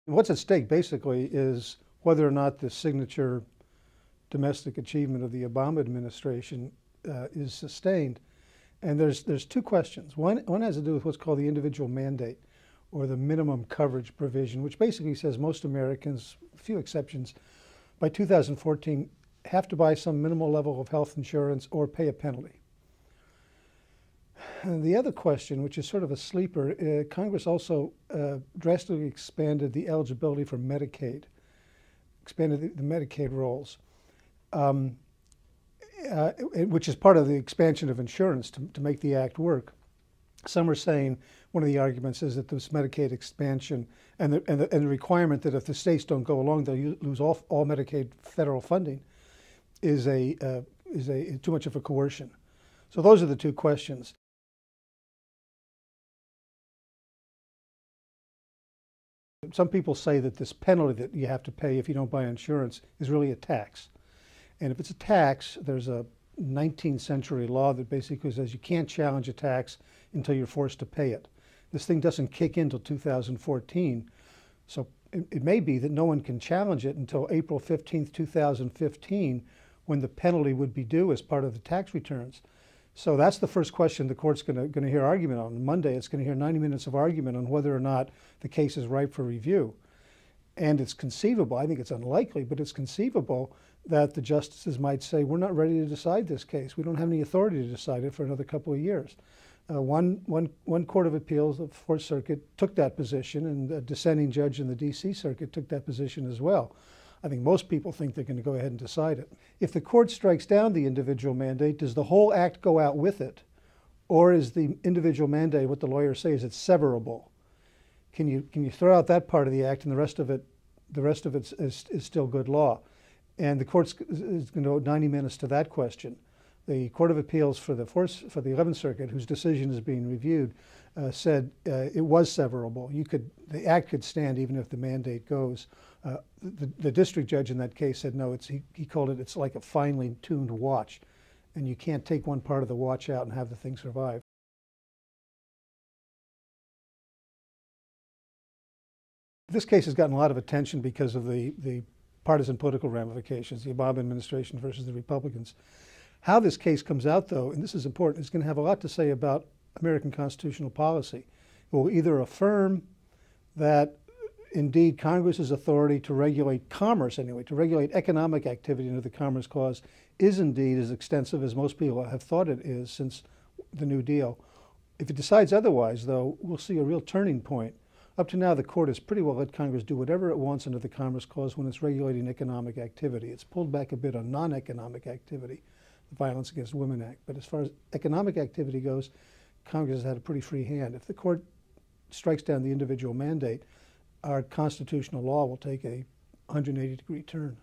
What's at stake basically is whether or not the signature domestic achievement of the Obama administration is sustained. And there's two questions. One has to do with what's called the individual mandate, or the minimum coverage provision, which basically says most Americans, a few exceptions, by 2014 have to buy some minimal level of health insurance or pay a penalty. And the other question, which is sort of a sleeper, Congress also drastically expanded the eligibility for Medicaid, expanded the Medicaid rolls, which is part of the expansion of insurance to make the act work. Some are saying one of the arguments is that this Medicaid expansion and the requirement that if the states don't go along, they'll lose all Medicaid federal funding is too much of a coercion. So those are the two questions. Some people say that this penalty that you have to pay if you don't buy insurance is really a tax. And if it's a tax, there's a 19th century law that basically says you can't challenge a tax until you're forced to pay it. This thing doesn't kick in until 2014. So it may be that no one can challenge it until April 15th, 2015, when the penalty would be due as part of the tax returns. So that's the first question the court's going to hear argument on. Monday, it's going to hear 90 minutes of argument on whether or not the case is ripe for review. And it's conceivable, I think it's unlikely, but it's conceivable that the justices might say, we're not ready to decide this case. We don't have any authority to decide it for another couple of years. One court of appeals, the Fourth Circuit, took that position, and a dissenting judge in the D.C. Circuit took that position as well. I think most people think they're going to go ahead and decide it. If the court strikes down the individual mandate, does the whole act go out with it? Or is the individual mandate, what the lawyers say, is it's severable? Can you throw out that part of the act and the rest of it is still good law? And the court is going to devote 90 minutes to that question. The Court of Appeals for the 11th Circuit, whose decision is being reviewed, said it was severable. The act could stand even if the mandate goes. The district judge in that case said no. He called it's like a finely tuned watch, and you can't take one part of the watch out and have the thing survive. This case has gotten a lot of attention because of the partisan political ramifications, the Obama administration versus the Republicans. How this case comes out, though, and this is important, is going to have a lot to say about American constitutional policy. It will either affirm that, indeed, Congress's authority to regulate commerce, anyway, to regulate economic activity under the Commerce Clause, is indeed as extensive as most people have thought it is since the New Deal. If it decides otherwise, though, we'll see a real turning point. Up to now, the court has pretty well let Congress do whatever it wants under the Commerce Clause when it's regulating economic activity. It's pulled back a bit on non-economic activity, the Violence Against Women Act. But as far as economic activity goes, Congress has had a pretty free hand. If the court strikes down the individual mandate, our constitutional law will take a 180-degree turn.